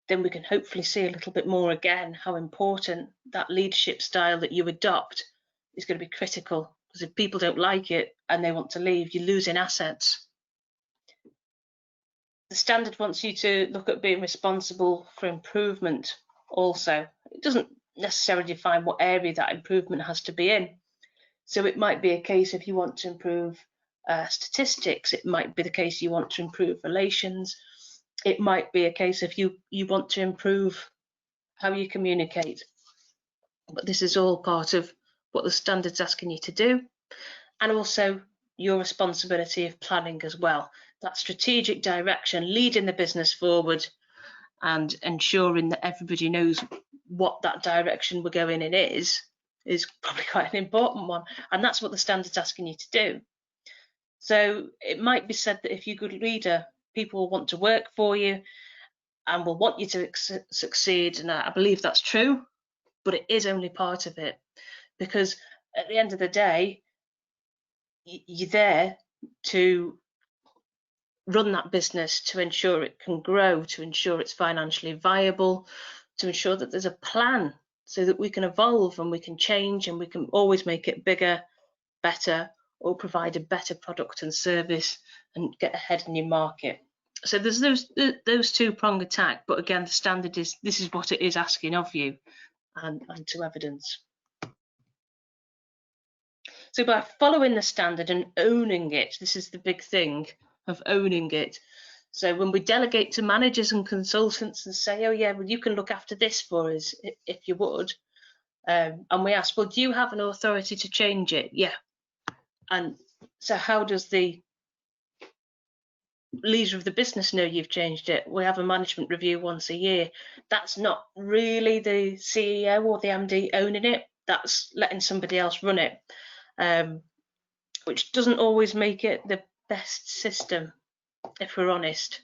then we can hopefully see a little bit more again how important that leadership style that you adopt is going to be critical. Because if people don't like it and they want to leave, you're losing assets. The standard wants you to look at being responsible for improvement also. It doesn't necessarily define what area that improvement has to be in. So it might be a case if you want to improve statistics, it might be the case you want to improve relations, it might be a case if you want to improve how you communicate. But this is all part of what the standard's asking you to do, and also your responsibility of planning as well. That strategic direction, leading the business forward and ensuring that everybody knows what that direction we're going in is probably quite an important one, and that's what the standard's asking you to do. So it might be said that if you're a good leader, people will want to work for you and will want you to succeed, and I believe that's true, but it is only part of it, because at the end of the day, you're there to run that business, to ensure it can grow, to ensure it's financially viable, to ensure that there's a plan so that we can evolve and we can change and we can always make it bigger, better, or provide a better product and service and get ahead in your market. So there's those two-pronged attack, but again, the standard is this is what it is asking of you and to evidence. So by following the standard and owning it, this is the big thing of owning it. So when we delegate to managers and consultants and say, oh yeah, well, you can look after this for us if you would, and we ask, well, do you have an authority to change it? Yeah. And so how does the leader of the business know you've changed it? We have a management review once a year. That's not really the CEO or the MD owning it. That's letting somebody else run it, which doesn't always make it the best system, if we're honest.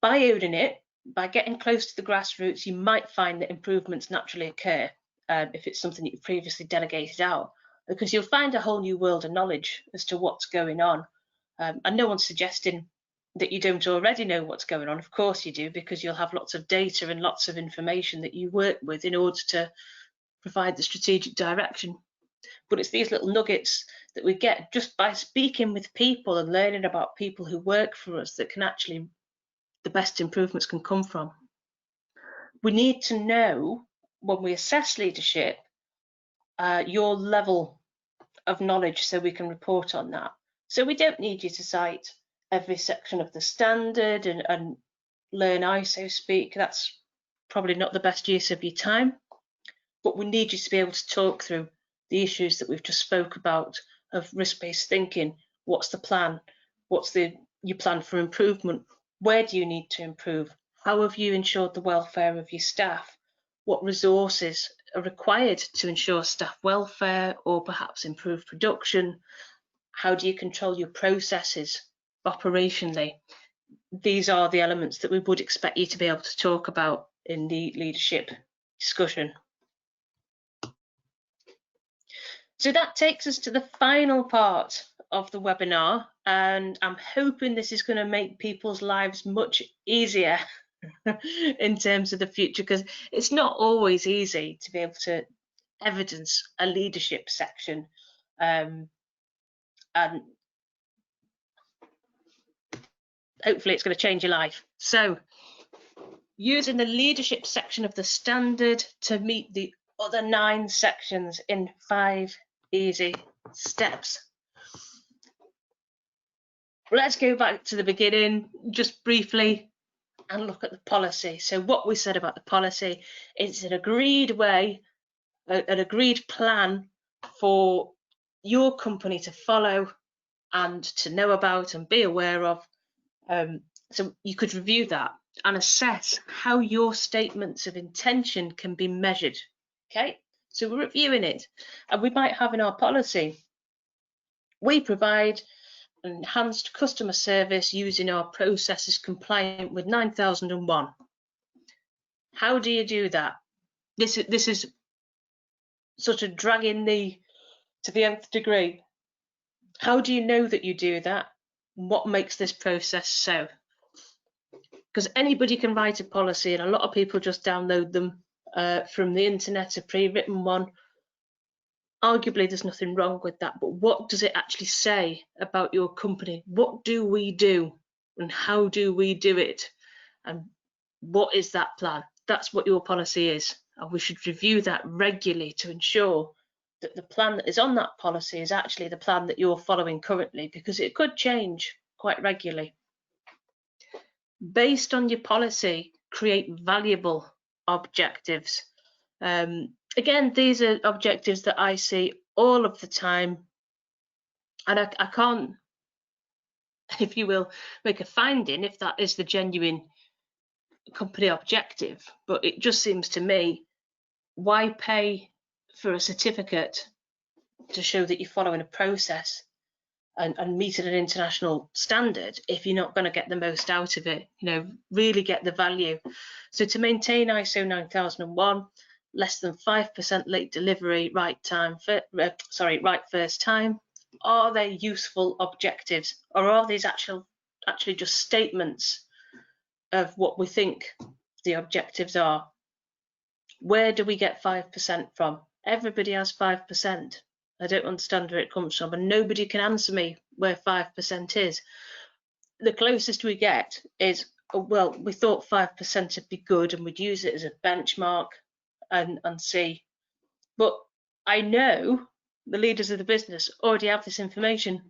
By owning it, by getting close to the grassroots, you might find that improvements naturally occur if it's something that you've previously delegated out, because you'll find a whole new world of knowledge as to what's going on. And no one's suggesting that you don't already know what's going on. Of course you do, because you'll have lots of data and lots of information that you work with in order to provide the strategic direction. But it's these little nuggets that we get just by speaking with people and learning about people who work for us that can actually, the best improvements can come from. We need to know when we assess leadership, your level of knowledge so we can report on that. So we don't need you to cite every section of the standard and learn ISO speak. That's probably not the best use of your time, but we need you to be able to talk through the issues that we've just spoke about of risk-based thinking. What's the plan? What's your plan for improvement? Where do you need to improve? How have you ensured the welfare of your staff? What resources are required to ensure staff welfare or perhaps improve production? How do you control your processes operationally? These are the elements that we would expect you to be able to talk about in the leadership discussion. So that takes us to the final part of the webinar, and I'm hoping this is going to make people's lives much easier in terms of the future, because it's not always easy to be able to evidence a leadership section, and hopefully it's going to change your life. So using the leadership section of the standard to meet the other 9 sections in 5 easy steps. Let's go back to the beginning just briefly and look at the policy. So what we said about the policy, it's an agreed way, an agreed plan for your company to follow and to know about and be aware of. So you could review that and assess how your statements of intention can be measured. Okay, so we're reviewing it, and we might have in our policy, we provide enhanced customer service using our processes compliant with 9001. How do you do that? This is sort of dragging to the nth degree. How do you know that you do that? What makes this process so? Because anybody can write a policy, and a lot of people just download them from the internet, a pre-written one. Arguably, there's nothing wrong with that, but what does it actually say about your company? What do we do, and how do we do it, and what is that plan? That's what your policy is, and we should review that regularly to ensure that the plan that is on that policy is actually the plan that you're following currently, because it could change quite regularly. Based on your policy, create valuable objectives. Again, these are objectives that I see all of the time, and I can't, if you will, make a finding if that is the genuine company objective, but it just seems to me, why pay for a certificate to show that you're following a process and meet at an international standard if you're not going to get the most out of it, really get the value. So to maintain ISO 9001, less than 5% late delivery, right first time, are they useful objectives, or are these actually just statements of what we think the objectives are? Where do we get 5% from? Everybody has 5%. I don't understand where it comes from, and nobody can answer me where 5% is. The closest we get is, well, we thought 5% would be good and we'd use it as a benchmark and see. But I know the leaders of the business already have this information.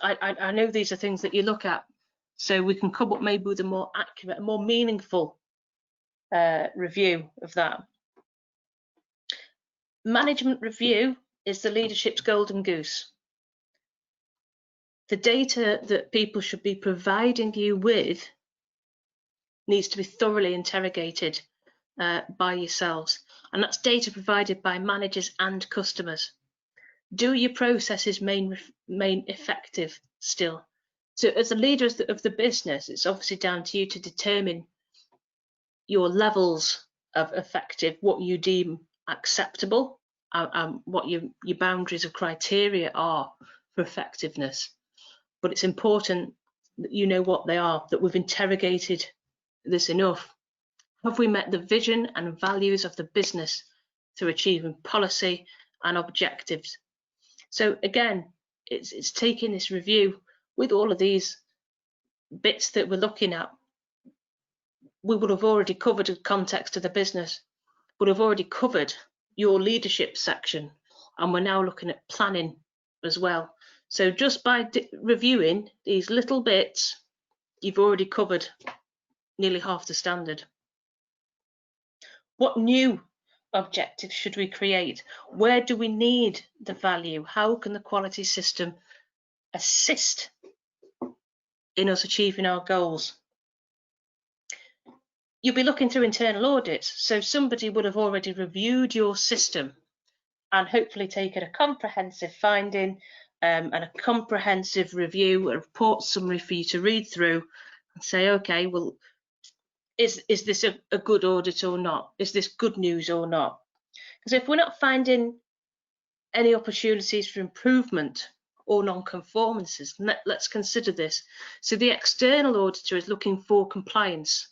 I know these are things that you look at, so we can come up maybe with a more accurate, a more meaningful review of that. Management review is the leadership's golden goose. The data that people should be providing you with needs to be thoroughly interrogated by yourselves, and that's data provided by managers and customers. Do your processes remain effective still? So as the leader of the business, it's obviously down to you to determine your levels of effective, what you deem acceptable, what your boundaries of criteria are for effectiveness. But it's important that you know what they are, that we've interrogated this enough. Have we met the vision and values of the business through achieving policy and objectives? So again, it's taking this review with all of these bits that we're looking at. We would have already covered the context of the business, would have already covered your leadership section, and we're now looking at planning as well. So just by reviewing these little bits, you've already covered nearly half the standard. What new objectives should we create? Where do we need the value? How can the quality system assist in us achieving our goals? You'll be looking through internal audits, so somebody would have already reviewed your system and hopefully taken a comprehensive finding and a comprehensive review, a report summary for you to read through and say, okay, well, is this a good audit or not? Is this good news or not? Because if we're not finding any opportunities for improvement or non-conformances, let's consider this. So the external auditor is looking for compliance.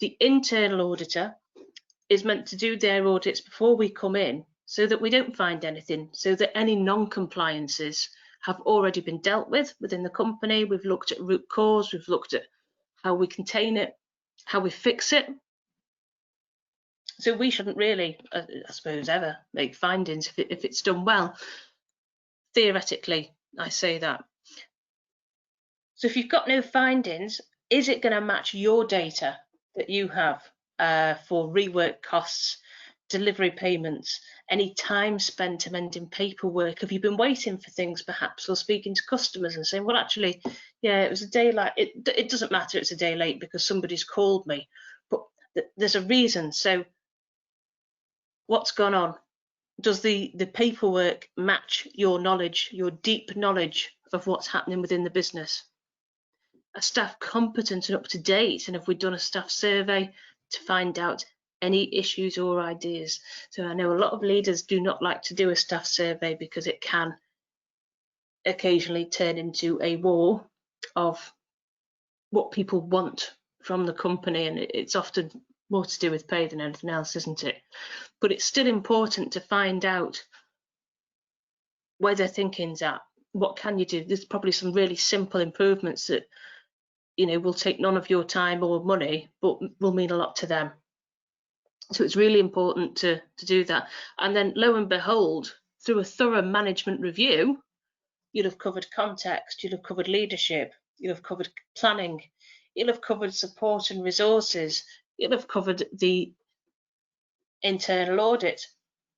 The internal auditor is meant to do their audits before we come in so that we don't find anything, so that any non-compliances have already been dealt with within the company. We've looked at root cause, we've looked at how we contain it, how we fix it. So we shouldn't really, I suppose, ever make findings if it's done well. Theoretically, I say that. So if you've got no findings, is it going to match your data that you have for rework costs, delivery payments, any time spent amending paperwork? Have you been waiting for things perhaps, or speaking to customers and saying, well, actually, yeah, it was a day late. It doesn't matter, it's a day late because somebody's called me, but there's a reason. So what's gone on? Does the paperwork match your knowledge, your deep knowledge of what's happening within the business? Are staff competent and up to date? And have we done a staff survey to find out any issues or ideas? So I know a lot of leaders do not like to do a staff survey because it can occasionally turn into a war of what people want from the company, and it's often more to do with pay than anything else, isn't it? But it's still important to find out where their thinking's at. What can you do? There's probably some really simple improvements that, you know, will take none of your time or money, but will mean a lot to them. So it's really important to do that. And then lo and behold, through a thorough management review, you'll have covered context, you'll have covered leadership, you'll have covered planning, you'll have covered support and resources, you'll have covered the internal audit.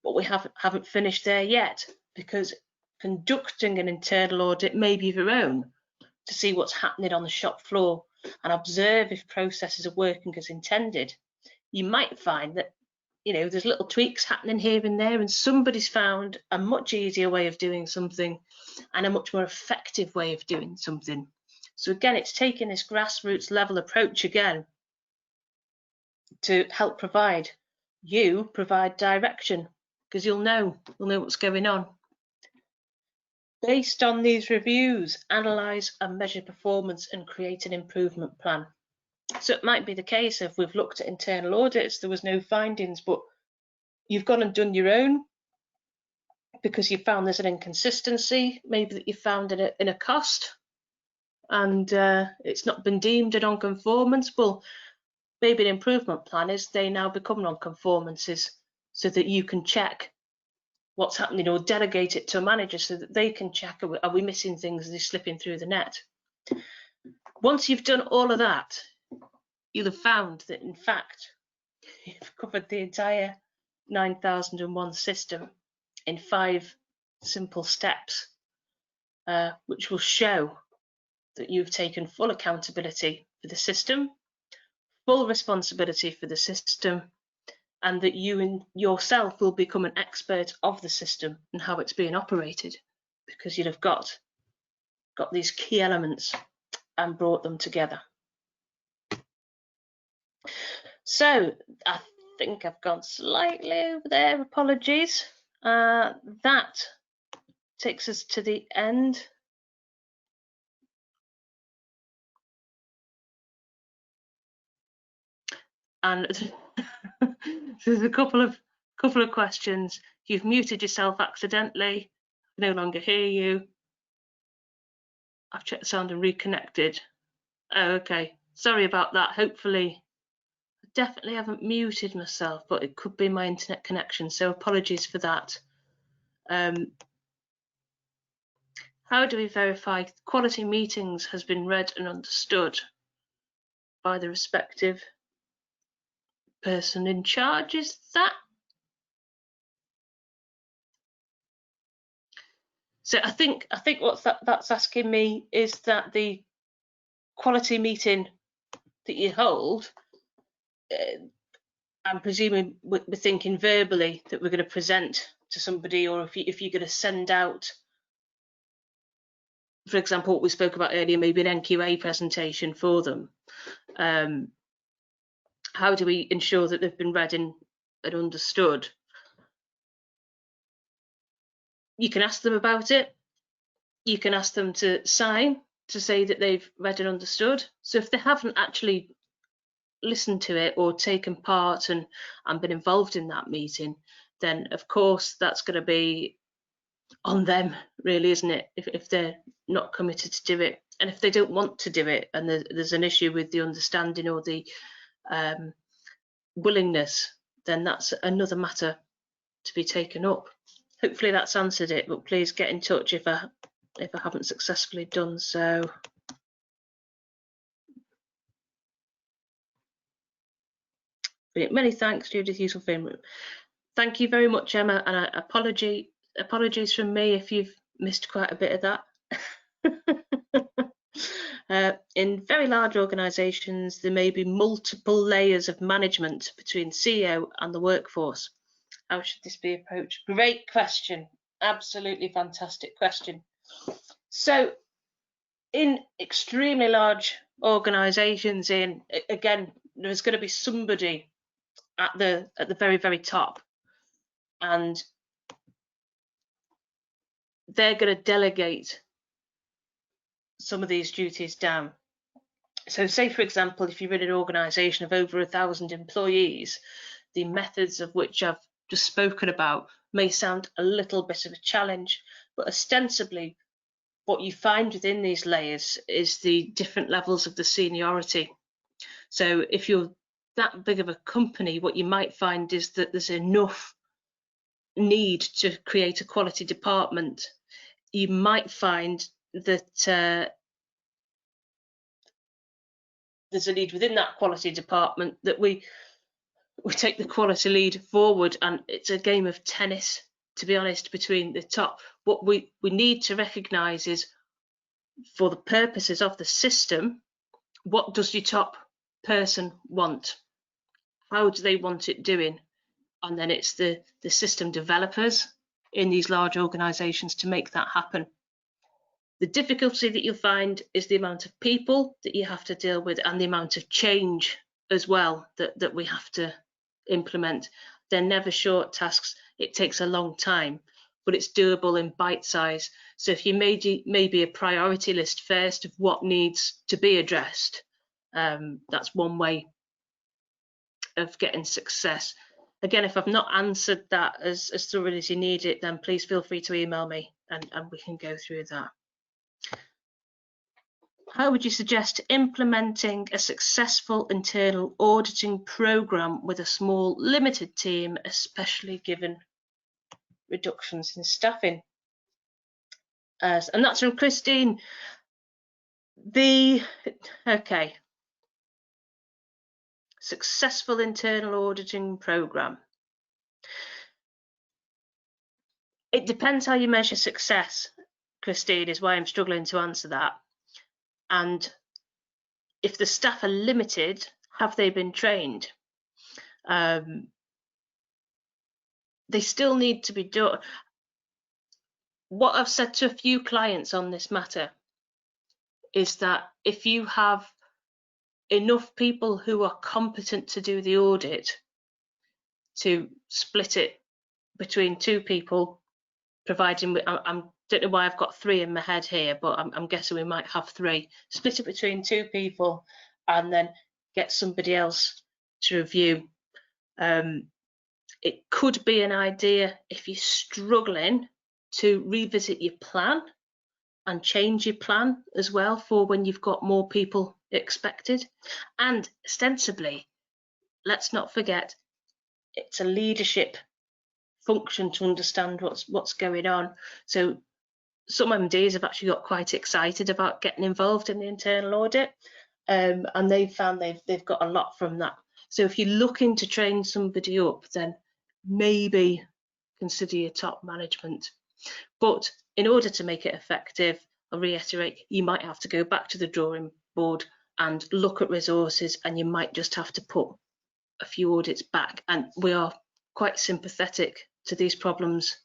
But we haven't finished there yet, because conducting an internal audit may be your own to see what's happening on the shop floor and observe if processes are working as intended. You might find that, you know, there's little tweaks happening here and there, and somebody's found a much easier way of doing something and a much more effective way of doing something. So again, it's taking this grassroots level approach again to help provide direction, because you'll know what's going on. Based on these reviews, analyse and measure performance and create an improvement plan. So it might be the case if we've looked at internal audits, there was no findings, but you've gone and done your own because you found there's an inconsistency, maybe that you found in a cost, and it's not been deemed a non-conformance. Well, maybe an improvement plan is they now become non-conformances, so that you can check what's happening or delegate it to a manager so that they can check, are we missing things, are they slipping through the net? Once you've done all of that, you'll have found that in fact you've covered the entire 9001 system in 5 simple steps, which will show that you've taken full accountability for the system, full responsibility for the system, and that you yourself will become an expert of the system and how it's being operated, because you'll have got these key elements and brought them together. So I think I've gone slightly over there, apologies. That takes us to the end. And there's a couple of questions. You've muted yourself accidentally. I no longer hear you. I've checked the sound and reconnected. Oh, okay. Sorry about that. Hopefully, I definitely haven't muted myself, but it could be my internet connection. So apologies for that. How do we verify quality meetings has been read and understood by the respective person in charge? Is that? So I think what that's asking me is that the quality meeting that you hold, I'm presuming we're thinking verbally that we're going to present to somebody, or if you're going to send out, for example, what we spoke about earlier, maybe an NQA presentation for them. How do we ensure that they've been read and understood? You can ask them about it. You can ask them to sign to say that they've read and understood. So if they haven't actually listened to it or taken part and been involved in that meeting, then of course that's going to be on them, really, isn't it? If they're not committed to do it, and if they don't want to do it, and there's an issue with the understanding or the willingness, then that's another matter to be taken up. Hopefully that's answered it, but please get in touch if I haven't successfully done so. Many thanks, Judith. Useful film. Thank you very much, Emma, and apologies from me if you've missed quite a bit of that. In very large organisations, there may be multiple layers of management between CEO and the workforce. How should this be approached? Great question. Absolutely fantastic question. So, in extremely large organisations, again, there's going to be somebody at the very, very top, and they're going to delegate some of these duties down. So say, for example, if you're in an organisation of over 1,000 employees, the methods of which I've just spoken about may sound a little bit of a challenge, but ostensibly what you find within these layers is the different levels of the seniority. So if you're that big of a company, what you might find is that there's enough need to create a quality department. You might find that there's a need within that quality department that we take the quality lead forward, and it's a game of tennis, to be honest, between the top. What we need to recognise is, for the purposes of the system, what does your top person want? How do they want it doing? And then it's the system developers in these large organisations to make that happen. The difficulty that you'll find is the amount of people that you have to deal with and the amount of change as well that we have to implement. They're never short tasks. It takes a long time, but it's doable in bite size. So if you maybe a priority list first of what needs to be addressed, that's one way of getting success. Again, if I've not answered that as thoroughly as you need it, then please feel free to email me and we can go through that. How would you suggest implementing a successful internal auditing program with a small, limited team, especially given reductions in staffing? And that's from Christine. Okay. Successful internal auditing program. It depends how you measure success, Christine, is why I'm struggling to answer that. And if the staff are limited, have they been trained? They still need to be done. What I've said to a few clients on this matter is that if you have enough people who are competent to do the audit, to split it between two people, providing I don't know why I've got three in my head here, but I'm guessing we might have three. Split it between two people and then get somebody else to review. It could be an idea if you're struggling to revisit your plan and change your plan as well for when you've got more people expected. And ostensibly, let's not forget, it's a leadership function to understand what's going on. So some MDs have actually got quite excited about getting involved in the internal audit, and they've found they've got a lot from that. So if you're looking to train somebody up, then maybe consider your top management. But in order to make it effective, I'll reiterate, you might have to go back to the drawing board and look at resources, and you might just have to put a few audits back. And we are quite sympathetic to these problems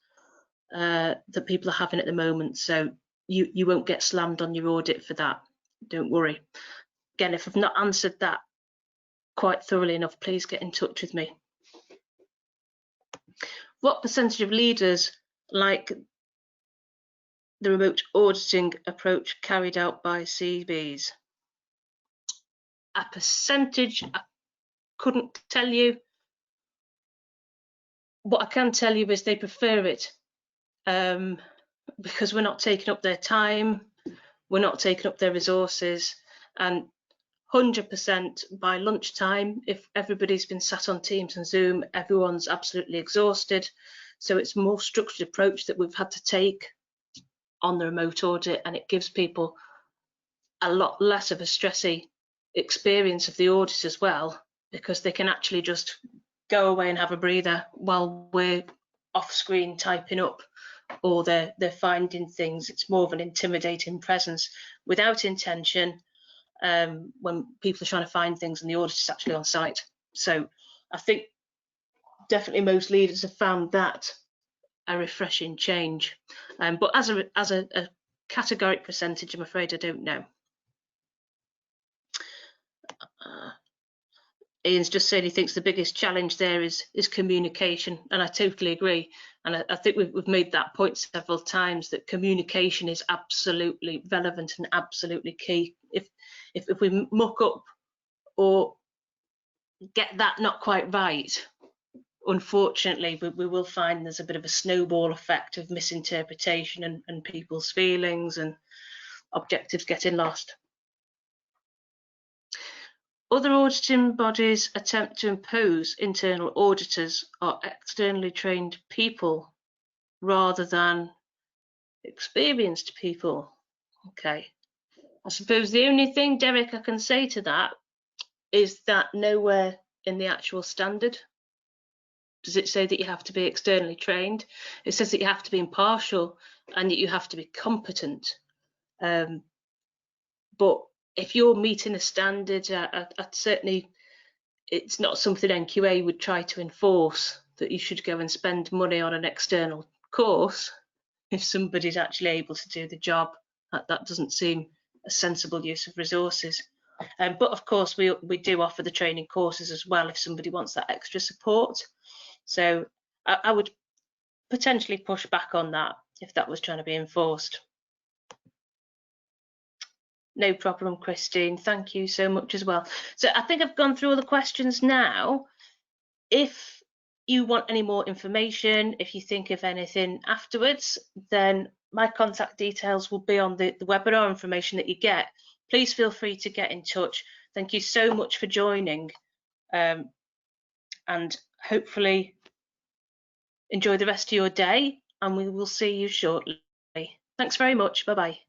that people are having at the moment. So you won't get slammed on your audit for that. Don't worry. Again, if I've not answered that quite thoroughly enough, please get in touch with me. What percentage of leaders like the remote auditing approach carried out by CBs? A percentage, I couldn't tell you. What I can tell you is they prefer it, because we're not taking up their time, we're not taking up their resources, and 100% by lunchtime, if everybody's been sat on Teams and Zoom, everyone's absolutely exhausted. So it's a more structured approach that we've had to take on the remote audit, and it gives people a lot less of a stressy experience of the audit as well, because they can actually just go away and have a breather while we're off screen typing up, or they're finding things. It's more of an intimidating presence without intention, when people are trying to find things and the auditor is actually on site. So I think definitely most leaders have found that a refreshing change, but as a categoric percentage, I'm afraid I don't know. Ian's just saying he thinks the biggest challenge there is communication, and I totally agree. And I think we've made that point several times, that communication is absolutely relevant and absolutely key. If we muck up or get that not quite right, unfortunately we will find there's a bit of a snowball effect of misinterpretation and people's feelings and objectives getting lost. Other auditing bodies attempt to impose internal auditors or externally trained people rather than experienced people. Okay, I suppose the only thing, Derek, I can say to that is that nowhere in the actual standard does it say that you have to be externally trained. It says that you have to be impartial and that you have to be competent. But if you're meeting a standard, I'd certainly, it's not something NQA would try to enforce, that you should go and spend money on an external course if somebody's actually able to do the job. That doesn't seem a sensible use of resources. But of course, we do offer the training courses as well if somebody wants that extra support. So I would potentially push back on that if that was trying to be enforced. No problem, Christine. Thank you so much as well. So I think I've gone through all the questions now. If you want any more information, if you think of anything afterwards, then my contact details will be on the webinar information that you get. Please feel free to get in touch. Thank you so much for joining, and hopefully enjoy the rest of your day, and we will see you shortly. Thanks very much. Bye-bye.